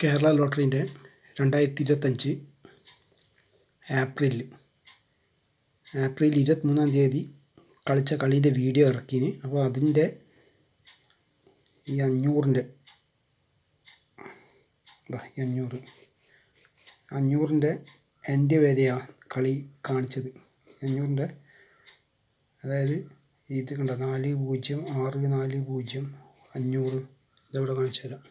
Kerala ലോട്ടറീൻ്റെ 2025 April 23-ാം തീയതി കളിച്ച കളീൻ്റെ video ഇറക്കിന്. അപ്പോൾ അതിൻ്റെ ഈ 500-ൻ്റെ എൻ്റെ വരെയാണ് കളി കാണിച്ചത്. 500-ൻ്റെ അതായത് ഇത് കണ്ട 406440 500 ഇതവിടെ കാണിച്ചു തരാം.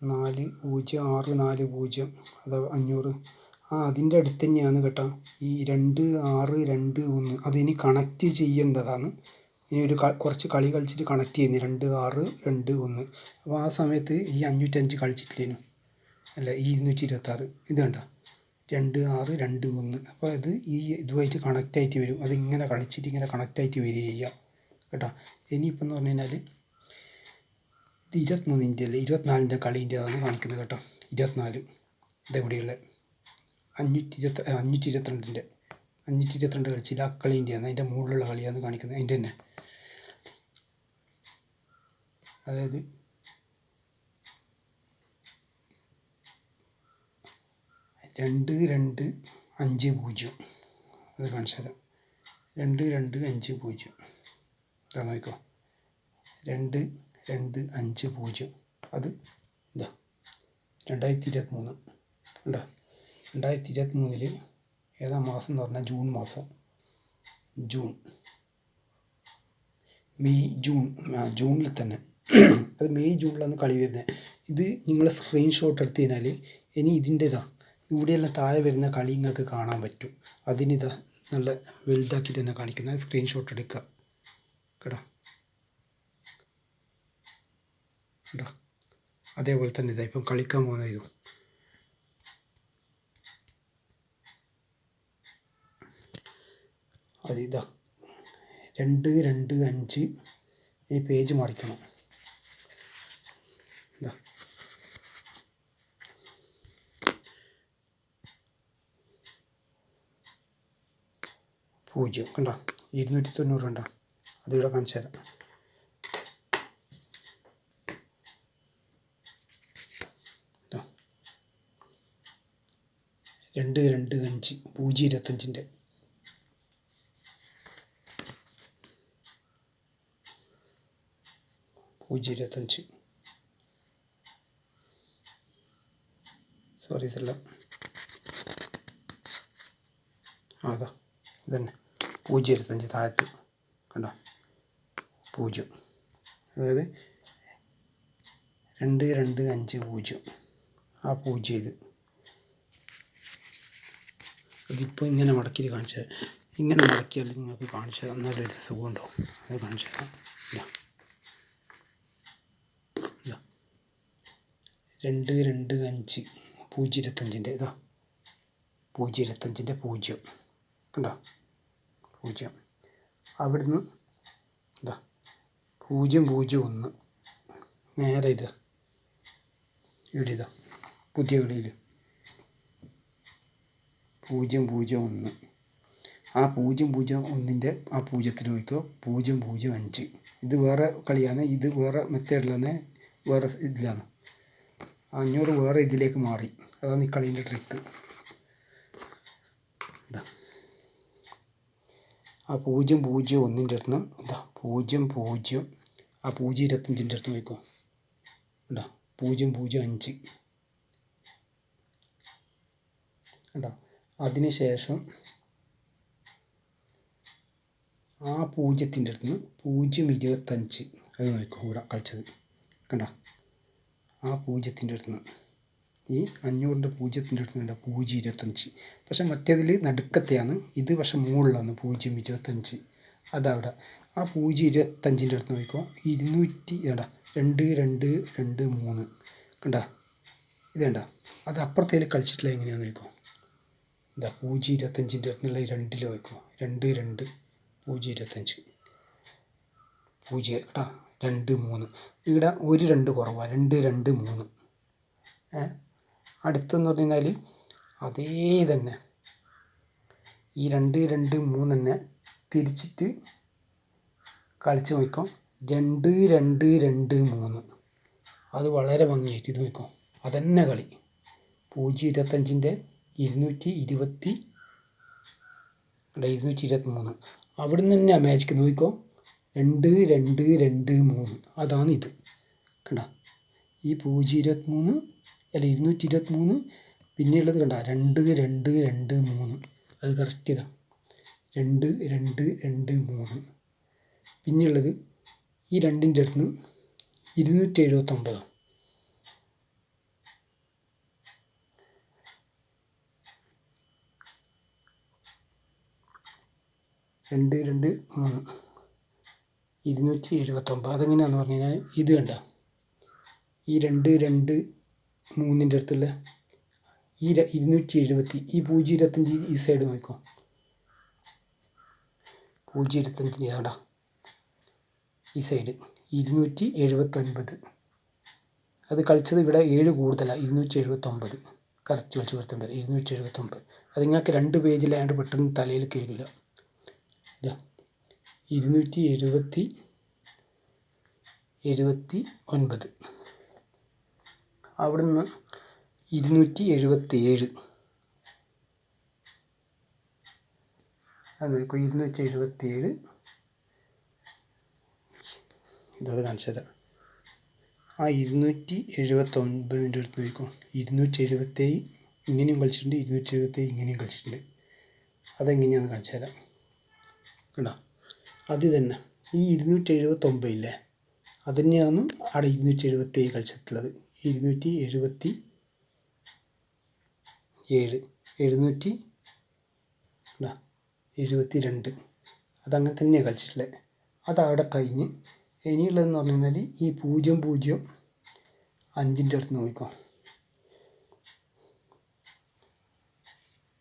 406440 അത് 500 അതിൻ്റെ അടുത്ത് തന്നെയാണ് കേട്ടോ ഈ 2621. അതിനി കണക്റ്റ് ചെയ്യേണ്ടതാണ്. ഇനി കുറച്ച് കളി കളിച്ചിട്ട് കണക്റ്റ് ചെയ്യുന്നു 2621. അപ്പോൾ ആ സമയത്ത് ഈ 505 കളിച്ചിട്ടില്ലേനു, അല്ല ഈ 226 ഇത് കണ്ട 2621. അപ്പോൾ അത് ഈ ഇതുമായിട്ട് കണക്റ്റ് ആയിട്ട് വരും. അതിങ്ങനെ കളിച്ചിട്ട് ഇങ്ങനെ കണക്റ്റ് ആയിട്ട് വരിക ചെയ്യുക കേട്ടോ. ഇനിയിപ്പോൾ എന്ന് പറഞ്ഞു കഴിഞ്ഞാൽ ഇത് 23-ൻ്റെ അല്ലേ 24-ൻ്റെ കളീൻ്റെതാണ് കാണിക്കുന്നത് കേട്ടോ. 24 ഇതെവിടെയുള്ള 522-ൻ്റെ 522 കളിച്ചില്ല ആ കളീൻ്റെയാണ്, അതിൻ്റെ മുകളിലുള്ള കളിയാണ് കാണിക്കുന്നത്. അതിൻ്റെ തന്നെ അതായത് 2250 അത് കാണിച്ചു തരാം. 2250 ഇതാ നോക്കിക്കോ, 2250 അത് ഇതാ 2023 ഉണ്ടോ. 2023 ഏതാ മാസം എന്ന് പറഞ്ഞാൽ ജൂൺ മാസം, ജൂണിൽ തന്നെ അത് ജൂണിലാണ് കളി വരുന്നത്. ഇത് നിങ്ങൾ സ്ക്രീൻഷോട്ട് എടുത്തു കഴിഞ്ഞാൽ ഇനി ഇതിൻ്റെ ഇവിടെയെല്ലാം താഴെ വരുന്ന കളി നിങ്ങൾക്ക് കാണാൻ പറ്റും. അതിനിതാ നല്ല വലുതാക്കിയിട്ട് തന്നെ കാണിക്കുന്നത്. സ്ക്രീൻഷോട്ട് എടുക്കുക കേട്ടോ. കേട്ടോ അതേപോലെ തന്നെ ഇതാ ഇപ്പം കളിക്കാൻ പോകുന്ന ഇതും അതിതാ 225. ഈ പേജ് മറിക്കണം. ഇതാ 0 കണ്ടോ 290 കണ്ടോ. അതിവിടെ കാണിച്ചു തരാം. കേട്ടോ 225 025-ൻ്റെ 025 സോറി ഇതല്ല അതാ ഇതന്നെ 025 താഴത്ത് കണ്ടോ 0, അതായത് 2250 ആ 0 ഇത്. അതിപ്പോൾ ഇങ്ങനെ മടക്കിയിട്ട് കാണിച്ചാൽ ഇങ്ങനെ മടക്കിയാൽ നിങ്ങൾക്ക് കാണിച്ചു തരാം. നല്ലൊരു സുഖമുണ്ടാവും. അത് കാണിച്ചു തരാം. 225 025-ൻ്റെ ഇതാ 025-ൻ്റെ 0 കണ്ടോ 0. അവിടുന്ന് ഇതാ 001 നേരെ ഇത് ഇവിടെ ഇതാ പുതിയ കളിയിൽ 001. ആ 001-ൻ്റെ ആ 0-ത്തിൽ നോക്കിക്കോ 005. ഇത് വേറെ കളിയാണ്, ഇത് വേറെ മെത്തേഡിലാണ്, വേറെ ഇതിലാണ്. 500 വേറെ ഇതിലേക്ക് മാറി. അതാണ് ഈ കളീൻ്റെ ട്രിക്ക്. ഇതാ ആ 001-ൻ്റെ അടുത്ത് ഇതാ 00 ആ 025-ൻ്റെ അടുത്ത് നോക്കിക്കോ കേട്ടോ 005 കേട്ടോ. അതിന് ശേഷം ആ 0-ൻ്റെ അടുത്ത് 025 അത് നോക്കിക്കോ ഇവിടെ കളിച്ചത് കണ്ടോ. ആ 0-ൻ്റെ അടുത്ത് ഈ 500-ൻ്റെ 0-ൻ്റെ അടുത്ത് കണ്ട 025. പക്ഷെ മറ്റേതിൽ നടുക്കത്തെയാണ്, ഇത് പക്ഷെ മുകളിലാണ് 025. അതവിടെ ആ 025-ൻ്റെ അടുത്ത് നോക്കിക്കോ 200 2223 കണ്ട ഇത് കണ്ട. അത് അപ്പുറത്തേൽ കളിച്ചിട്ടില്ല എങ്ങനെയാണെന്ന് നോക്കിക്കോ. ഇതാ 025-ൻ്റെ അടുത്തുള്ള 2-ൽ നോക്കിക്കോ 22 025 0 കേട്ടോ 23. ഇവിടെ ഒരു 2 കുറവാണ് 223. അടുത്തെന്ന് പറഞ്ഞു കഴിഞ്ഞാൽ അതേ തന്നെ ഈ 223 തന്നെ തിരിച്ചിട്ട് കളിച്ച് നോക്കാം. 2 2 2 3. അത് വളരെ ഭംഗിയായിട്ട് ഇത് നോക്കും. അതന്നെ കളി 0.25ൻ്റെ 223. അവിടുന്ന് തന്നെ മാജിക്ക് നോക്കിക്കോ. 2 2 2 3 അതാണ് ഇത്. കണ്ട ഈ 0.23 അല്ല 223. പിന്നെയുള്ളത് കണ്ട 2 2 2 3. അത് കറക്റ്റ് ഇതാ 2 2 2 3. പിന്നെയുള്ളത് ഈ രണ്ടിൻ്റെ അടുത്ത് 279. 2 2 3 279. അതെങ്ങനെയാണെന്ന് പറഞ്ഞു കഴിഞ്ഞാൽ ഇത് കണ്ട ഈ 2 2 3ൻ്റെ അടുത്തുള്ള ഈ 270. ഈ 0.25 ഈ സൈഡ് നോക്കിക്കോ. 0.25 അവിടെ ഈ സൈഡ് 279. അത് കളിച്ചത് ഇവിടെ 7 കൂടുതലാണ്. 279 കറക്റ്റ് കളിച്ച് കൊടുത്താൽ വരെ 279. അത് നിങ്ങൾക്ക് 2 പേജിലായതുകൊണ്ട് പെട്ടെന്ന് തലയിൽ കയറില്ല. 279. അവിടുന്ന് 277. അത് 277. ഇതത് കാണിച്ചു തരാം. ആ 279ൻ്റെ അടുത്ത് നോക്കും. 277 ഇങ്ങനെയും കളിച്ചിട്ടുണ്ട്, 277 ഇങ്ങനെയും കളിച്ചിട്ടുണ്ട്. അതെങ്ങനെയാണെന്ന് കാണിച്ചു തരാം. കണ്ടോ അത് തന്നെ ഈ 279 ഇല്ലേ, അത് തന്നെയാണ് അവിടെ 277 കളിച്ചിട്ടുള്ളത്. 277 772 അതങ്ങനെ തന്നെയാണ് കളിച്ചിട്ടുള്ളത്. അതവിടെ കഴിഞ്ഞ് ഇനിയുള്ളതെന്ന് പറഞ്ഞു കഴിഞ്ഞാൽ ഈ 005ൻ്റെ അടുത്ത് നോക്കിക്കോ.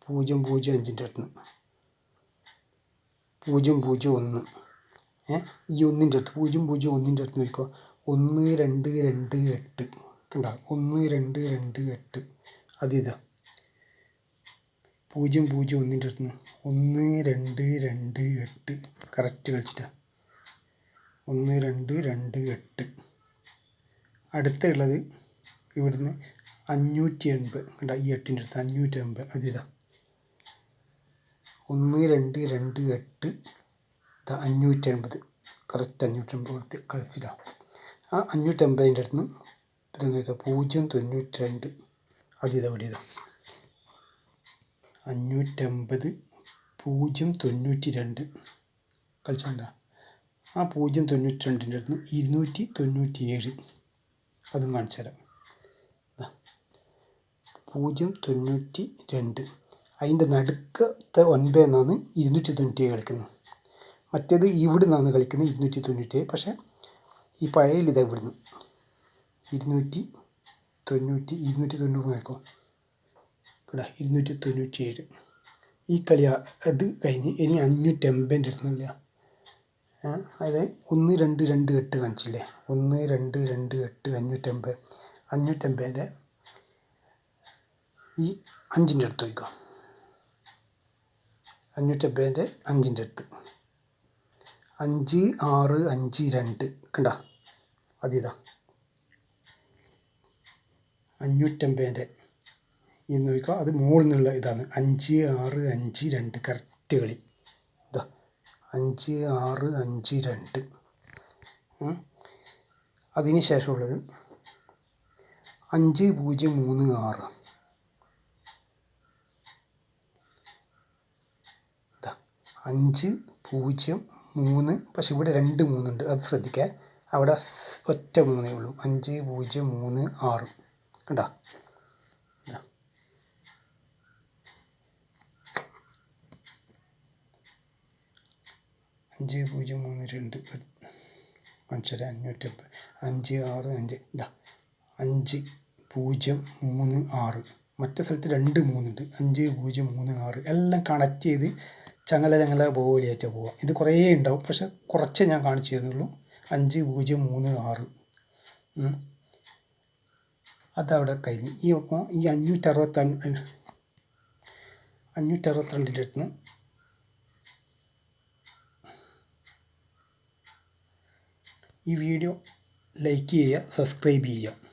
005ൻ്റെ അടുത്ത് 001. ഈ 1ൻ്റെ അടുത്ത് 001ൻ്റെ അടുത്ത് നോക്കിക്കോ. 1228 കണ്ടോ 1228. അതിതാ 001ൻ്റെ അടുത്ത് 1228 കറക്റ്റ് കളിച്ചിട്ടാ 1228. അടുത്തുള്ളത് ഇവിടുന്ന് 580 കണ്ടോ ഈ 8ൻ്റെ അടുത്ത് 580. അതിതാ 1228 580 കറക്റ്റ് 580 കൊടുത്ത് കളിച്ചിട്ടാണ്. ആ 580ൻ്റെ അടുത്ത് ഇതെന്ന് നോക്കുക 092. അതിതാ ഇവിടെ ഇതാ 580 092 കളിച്ചോണ്ട. ആ 092ൻ്റെ അടുത്ത് 297. അതും കാണിച്ചു തരാം. 092 അതിൻ്റെ നടുക്കത്തെ 9 എന്നാണ് 297 കളിക്കുന്നത്. മറ്റേത് ഇവിടെ നിന്നാണ് കളിക്കുന്നത് 297. പക്ഷേ ഈ പഴയ ഇതാ ഇവിടുന്ന് 290 നോക്കോ ഇവിടെ 297. ഈ കളി അത് കഴിഞ്ഞ് ഇനി 580ൻ്റെ അടുത്തുന്നില്ല. അതായത് 1228 കാണിച്ചില്ലേ 1228 580 ഈ 5ൻ്റെ അടുത്ത് നോക്കാം. 580 5ൻ്റെ അടുത്ത് 5652 കണ്ട അതിതാ 580 എന്ന് നോക്കുക. അത് മുകളിൽ നിന്നുള്ള ഇതാണ് 5652 കറക്റ്റ് കളി ഇതാ 5652. അതിന് ശേഷമുള്ളത് 5036 ഇതാ 503. പക്ഷെ ഇവിടെ 2 3 ഉണ്ട്, അത് ശ്രദ്ധിക്കുക. അവിടെ ഒറ്റ 3 ഉള്ളൂ. 5036 കണ്ടോ 5032 കാണിച്ചാൽ 580 565 ഇതാ 5036. മറ്റേ സ്ഥലത്ത് 2 3 ഉണ്ട്. 5036 എല്ലാം കണക്ട് ചെയ്ത് ചങ്ങല പോലെയായിട്ട് പോവാം. ഇത് കുറേ ഉണ്ടാവും, പക്ഷെ കുറച്ചേ ഞാൻ കാണിച്ചു തരുന്നുള്ളൂ. 5036 അതവിടെ കഴിഞ്ഞ് ഈ 562ൻ്റെ അടുത്ത് 562 ഈ വീഡിയോ ലൈക്ക് ചെയ്യുക, സബ്സ്ക്രൈബ് ചെയ്യുക.